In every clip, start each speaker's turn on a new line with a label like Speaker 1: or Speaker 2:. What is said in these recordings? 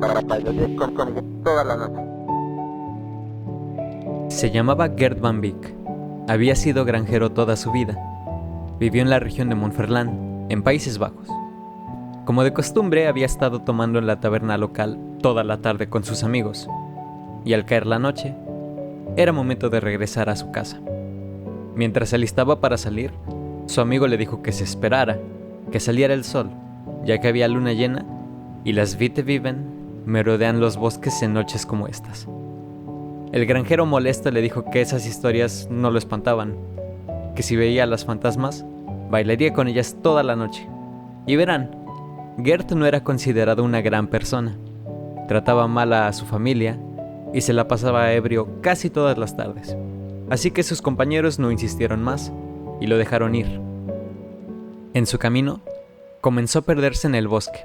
Speaker 1: para bailar conmigo toda la noche.
Speaker 2: Se llamaba Gert Van Beek. Había sido granjero toda su vida. Vivió en la región de Montferland, en Países Bajos. Como de costumbre, había estado tomando en la taberna local toda la tarde con sus amigos, y al caer la noche, era momento de regresar a su casa. Mientras se alistaba para salir, su amigo le dijo que se esperara, que saliera el sol, ya que había luna llena y las Witte Weben merodean los bosques en noches como estas. El granjero molesto le dijo que esas historias no lo espantaban, que si veía a las fantasmas, bailaría con ellas toda la noche. Y verán, Gert no era considerado una gran persona. Trataba mal a su familia y se la pasaba ebrio casi todas las tardes. Así que sus compañeros no insistieron más y lo dejaron ir. En su camino, comenzó a perderse en el bosque,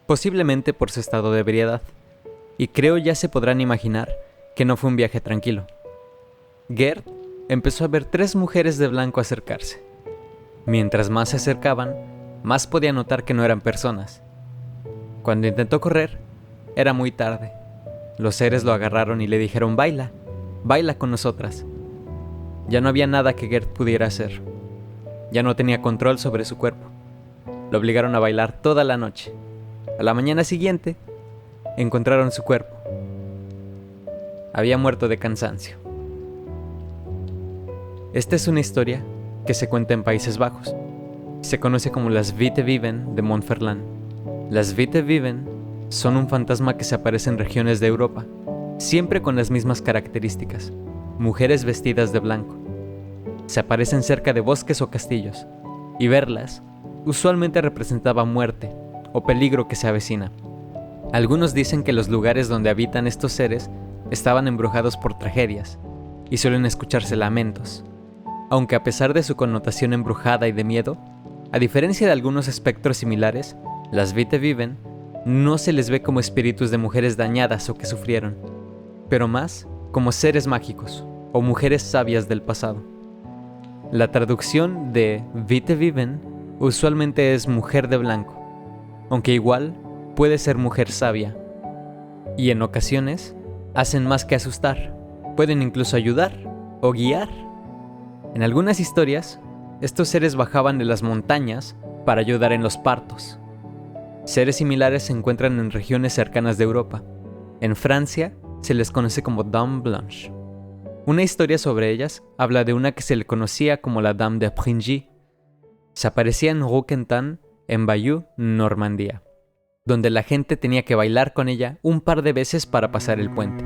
Speaker 2: posiblemente por su estado de ebriedad, y creo ya se podrán imaginar que no fue un viaje tranquilo. Gert empezó a ver 3 mujeres de blanco acercarse. Mientras más se acercaban, más podía notar que no eran personas. Cuando intentó correr, era muy tarde. Los seres lo agarraron y le dijeron: baila, baila con nosotras. Ya no había nada que Gert pudiera hacer. Ya no tenía control sobre su cuerpo. Lo obligaron a bailar toda la noche. A la mañana siguiente, encontraron su cuerpo. Había muerto de cansancio. Esta es una historia que se cuenta en Países Bajos. Se conoce como las Witte Weben de Montferland. Las Witte Weben son un fantasma que se aparece en regiones de Europa, siempre con las mismas características: mujeres vestidas de blanco. Se aparecen cerca de bosques o castillos, y verlas usualmente representaba muerte o peligro que se avecina. Algunos dicen que los lugares donde habitan estos seres estaban embrujados por tragedias, y suelen escucharse lamentos. Aunque a pesar de su connotación embrujada y de miedo, a diferencia de algunos espectros similares, las Witte Weben no se les ve como espíritus de mujeres dañadas o que sufrieron, pero más como seres mágicos o mujeres sabias del pasado. La traducción de Witte Weben usualmente es mujer de blanco, aunque igual puede ser mujer sabia, y en ocasiones hacen más que asustar, pueden incluso ayudar o guiar. En algunas historias, estos seres bajaban de las montañas para ayudar en los partos. Seres similares se encuentran en regiones cercanas de Europa. En Francia se les conoce como Dame Blanche. Una historia sobre ellas habla de una que se le conocía como la Dame de Pringy. Se aparecía en Rouquentan, en Bayeux, Normandía, donde la gente tenía que bailar con ella un par de veces para pasar el puente.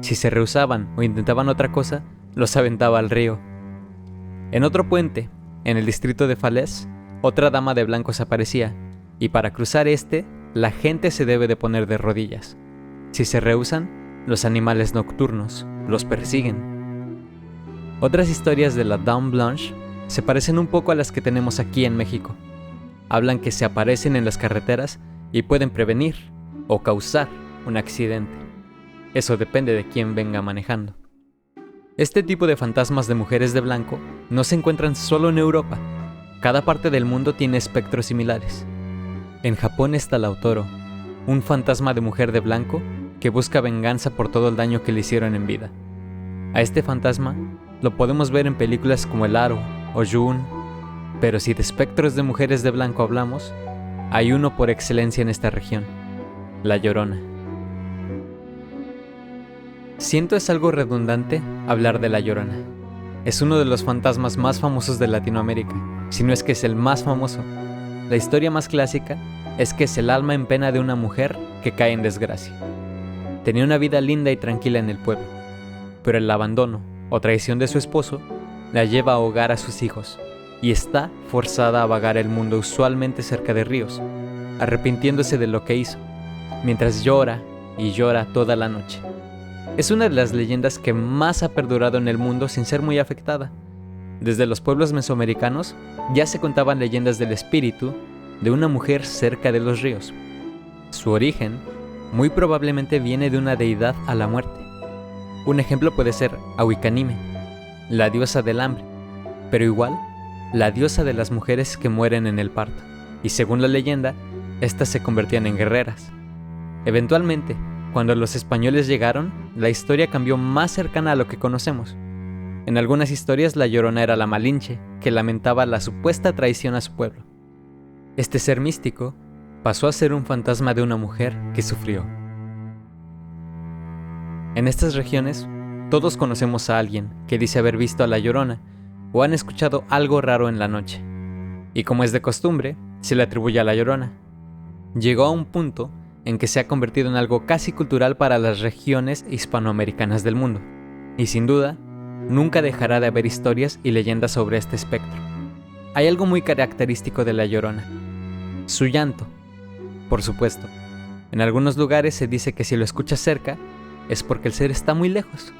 Speaker 2: Si se rehusaban o intentaban otra cosa, los aventaba al río. En otro puente, en el distrito de Falaise, otra dama de blanco se aparecía, y para cruzar la gente se debe de poner de rodillas. Si se rehusan, los animales nocturnos los persiguen. Otras historias de la Dame Blanche se parecen un poco a las que tenemos aquí en México. Hablan que se aparecen en las carreteras y pueden prevenir o causar un accidente. Eso depende de quién venga manejando. Este tipo de fantasmas de mujeres de blanco no se encuentran solo en Europa. Cada parte del mundo tiene espectros similares. En Japón está Lautaro, un fantasma de mujer de blanco que busca venganza por todo el daño que le hicieron en vida. A este fantasma lo podemos ver en películas como El Aro o June, pero si de espectros de mujeres de blanco hablamos, hay uno por excelencia en esta región: La Llorona. Siento es algo redundante hablar de La Llorona. Es uno de los fantasmas más famosos de Latinoamérica, si no es que es el más famoso. La historia más clásica es que es el alma en pena de una mujer que cae en desgracia. Tenía una vida linda y tranquila en el pueblo, pero el abandono o traición de su esposo la lleva a ahogar a sus hijos y está forzada a vagar el mundo, usualmente cerca de ríos, arrepintiéndose de lo que hizo, mientras llora y llora toda la noche. Es una de las leyendas que más ha perdurado en el mundo sin ser muy afectada. Desde los pueblos mesoamericanos ya se contaban leyendas del espíritu de una mujer cerca de los ríos. Su origen muy probablemente viene de una deidad a la muerte. Un ejemplo puede ser Auicanime, la diosa del hambre, pero igual la diosa de las mujeres que mueren en el parto, y según la leyenda, estas se convertían en guerreras. Eventualmente, cuando los españoles llegaron, la historia cambió más cercana a lo que conocemos. En algunas historias la Llorona era la Malinche, que lamentaba la supuesta traición a su pueblo. Este ser místico pasó a ser un fantasma de una mujer que sufrió. En estas regiones, todos conocemos a alguien que dice haber visto a la Llorona o han escuchado algo raro en la noche. Y como es de costumbre, se le atribuye a la Llorona. Llegó a un punto en que se ha convertido en algo casi cultural para las regiones hispanoamericanas del mundo. Y sin duda, nunca dejará de haber historias y leyendas sobre este espectro. Hay algo muy característico de la Llorona: su llanto. Por supuesto, en algunos lugares se dice que si lo escuchas cerca, es porque el ser está muy lejos.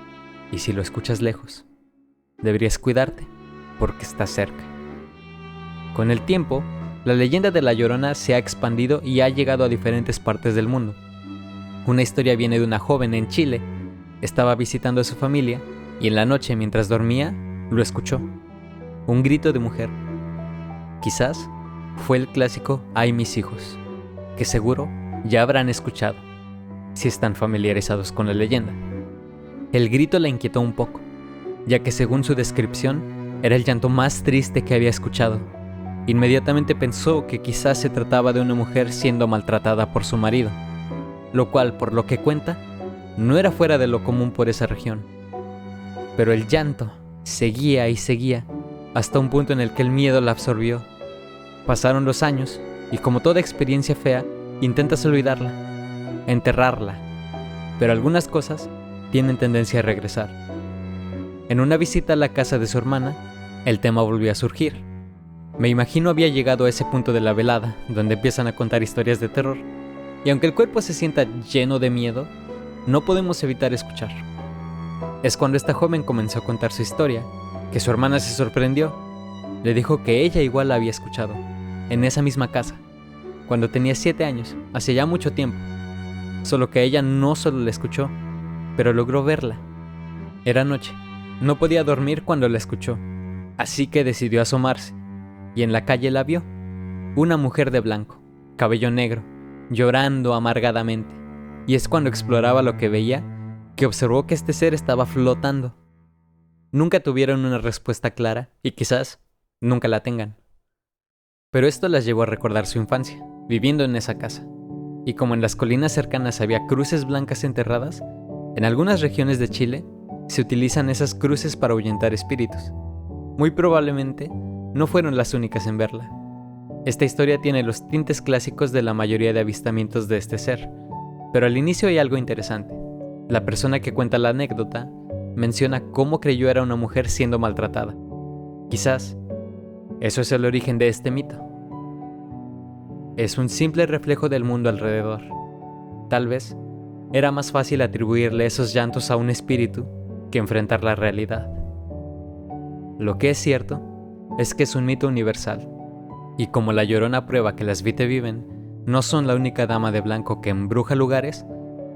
Speaker 2: Y si lo escuchas lejos, deberías cuidarte, porque está cerca. Con el tiempo, la leyenda de la Llorona se ha expandido y ha llegado a diferentes partes del mundo. Una historia viene de una joven en Chile. Estaba visitando a su familia y en la noche, mientras dormía, lo escuchó. Un grito de mujer. Quizás fue el clásico "ay mis hijos", que seguro ya habrán escuchado, si están familiarizados con la leyenda. El grito la inquietó un poco, ya que según su descripción, era el llanto más triste que había escuchado. Inmediatamente pensó que quizás se trataba de una mujer siendo maltratada por su marido, lo cual, por lo que cuenta, no era fuera de lo común por esa región. Pero el llanto seguía y seguía, hasta un punto en el que el miedo la absorbió. Pasaron los años, y como toda experiencia fea, intentas olvidarla, enterrarla, pero algunas cosas tienen tendencia a regresar. En una visita a la casa de su hermana, el tema volvió a surgir. Me imagino había llegado a ese punto de la velada, donde empiezan a contar historias de terror, y aunque el cuerpo se sienta lleno de miedo, no podemos evitar escuchar. Es cuando esta joven comenzó a contar su historia, que su hermana se sorprendió. Le dijo que ella igual la había escuchado, en esa misma casa, cuando tenía 7 años, hace ya mucho tiempo. Solo que ella no solo la escuchó, pero logró verla. Era noche, no podía dormir cuando la escuchó, así que decidió asomarse, y en la calle la vio. Una mujer de blanco, cabello negro, llorando amargadamente, y es cuando exploraba lo que veía, que observó que este ser estaba flotando. Nunca tuvieron una respuesta clara, y quizás nunca la tengan. Pero esto las llevó a recordar su infancia, viviendo en esa casa. Y como en las colinas cercanas había cruces blancas enterradas, en algunas regiones de Chile se utilizan esas cruces para ahuyentar espíritus. Muy probablemente no fueron las únicas en verla. Esta historia tiene los tintes clásicos de la mayoría de avistamientos de este ser, pero al inicio hay algo interesante. La persona que cuenta la anécdota menciona cómo creyó era una mujer siendo maltratada. Quizás eso es el origen de este mito. Es un simple reflejo del mundo alrededor. Tal vez era más fácil atribuirle esos llantos a un espíritu que enfrentar la realidad. Lo que es cierto es que es un mito universal, y como la Llorona prueba que las Vite Viven no son la única dama de blanco que embruja lugares,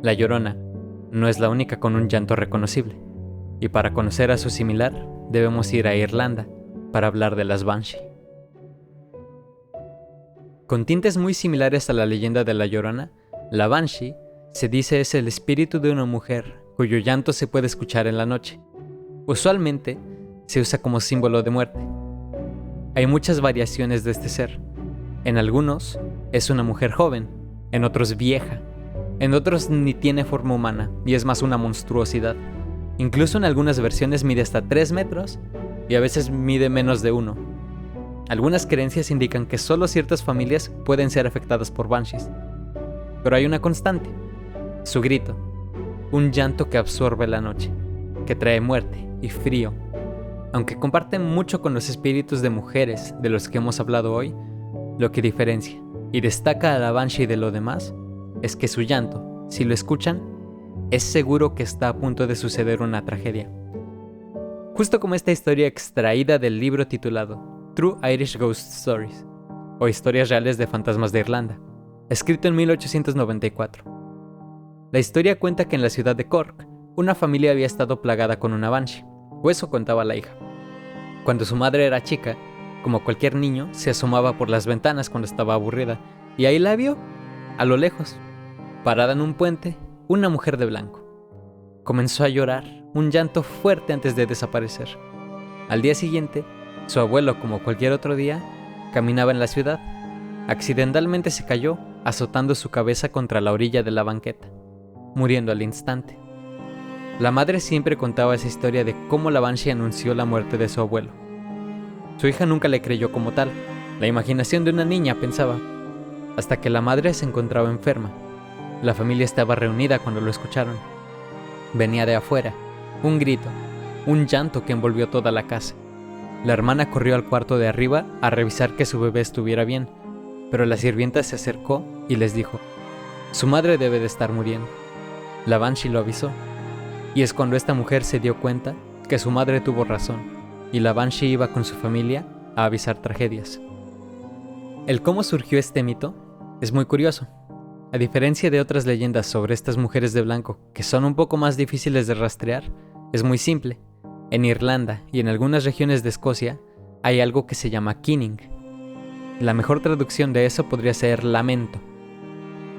Speaker 2: la Llorona no es la única con un llanto reconocible, y para conocer a su similar debemos ir a Irlanda para hablar de las Banshee. Con tintes muy similares a la leyenda de la Llorona, la Banshee se dice es el espíritu de una mujer cuyo llanto se puede escuchar en la noche. Usualmente se usa como símbolo de muerte. Hay muchas variaciones de este ser. En algunos es una mujer joven, en otros vieja, en otros ni tiene forma humana y es más una monstruosidad. Incluso en algunas versiones mide hasta 3 metros y a veces mide menos de 1. Algunas creencias indican que solo ciertas familias pueden ser afectadas por banshees. Pero hay una constante: su grito, un llanto que absorbe la noche, que trae muerte y frío. Aunque comparten mucho con los espíritus de mujeres de los que hemos hablado hoy, lo que diferencia y destaca a la Banshee de lo demás es que su llanto, si lo escuchan, es seguro que está a punto de suceder una tragedia. Justo como esta historia extraída del libro titulado True Irish Ghost Stories, o Historias Reales de Fantasmas de Irlanda, escrito en 1894. La historia cuenta que en la ciudad de Cork, una familia había estado plagada con una Banshee, o eso contaba la hija. Cuando su madre era chica, como cualquier niño, se asomaba por las ventanas cuando estaba aburrida, y ahí la vio, a lo lejos. Parada en un puente, una mujer de blanco. Comenzó a llorar, un llanto fuerte antes de desaparecer. Al día siguiente, su abuelo, como cualquier otro día, caminaba en la ciudad. Accidentalmente se cayó, azotando su cabeza contra la orilla de la banqueta, muriendo al instante. La madre siempre contaba esa historia de cómo la Banshee anunció la muerte de su abuelo. Su hija nunca le creyó como tal, la imaginación de una niña, pensaba, hasta que la madre se encontraba enferma. La familia estaba reunida cuando lo escucharon. Venía de afuera, un grito, un llanto que envolvió toda la casa. La hermana corrió al cuarto de arriba a revisar que su bebé estuviera bien, pero la sirvienta se acercó y les dijo, su madre debe de estar muriendo. La Banshee lo avisó, y es cuando esta mujer se dio cuenta que su madre tuvo razón, y la Banshee iba con su familia a avisar tragedias. El cómo surgió este mito es muy curioso. A diferencia de otras leyendas sobre estas mujeres de blanco, que son un poco más difíciles de rastrear, es muy simple. En Irlanda y en algunas regiones de Escocia hay algo que se llama kinning. La mejor traducción de eso podría ser lamento.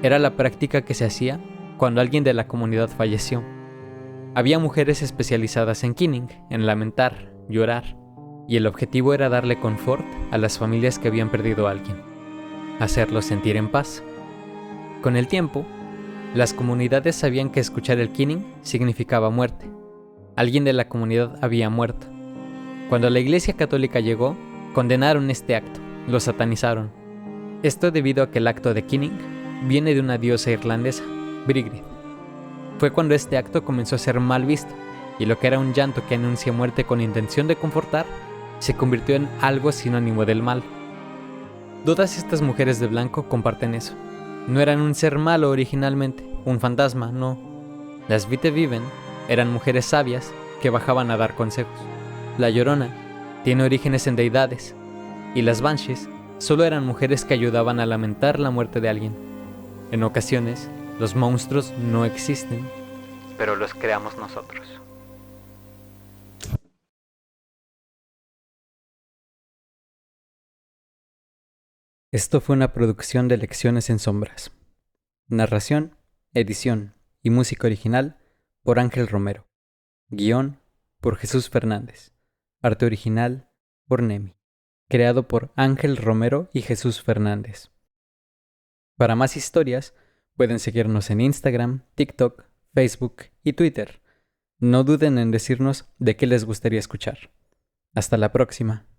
Speaker 2: Era la práctica que se hacía cuando alguien de la comunidad falleció. Había mujeres especializadas en kinning, en lamentar, llorar, y el objetivo era darle confort a las familias que habían perdido a alguien, hacerlos sentir en paz. Con el tiempo, las comunidades sabían que escuchar el kinning significaba muerte. Alguien de la comunidad había muerto. Cuando la Iglesia Católica llegó, condenaron este acto, lo satanizaron. Esto debido a que el acto de kinning viene de una diosa irlandesa, Brigid. Fue cuando este acto comenzó a ser mal visto, y lo que era un llanto que anuncia muerte con intención de confortar, se convirtió en algo sinónimo del mal. Todas estas mujeres de blanco comparten eso. No eran un ser malo originalmente, un fantasma, no. Las Vite Viven eran mujeres sabias que bajaban a dar consejos. La Llorona tiene orígenes en deidades, y las Banshees solo eran mujeres que ayudaban a lamentar la muerte de alguien. En ocasiones, los monstruos no existen, pero los creamos nosotros. Esto fue una producción de Lecciones en Sombras. Narración, edición y música original por Ángel Romero. Guión por Jesús Fernández. Arte original por Nemi. Creado por Ángel Romero y Jesús Fernández. Para más historias, pueden seguirnos en Instagram, TikTok, Facebook y Twitter. No duden en decirnos de qué les gustaría escuchar. Hasta la próxima.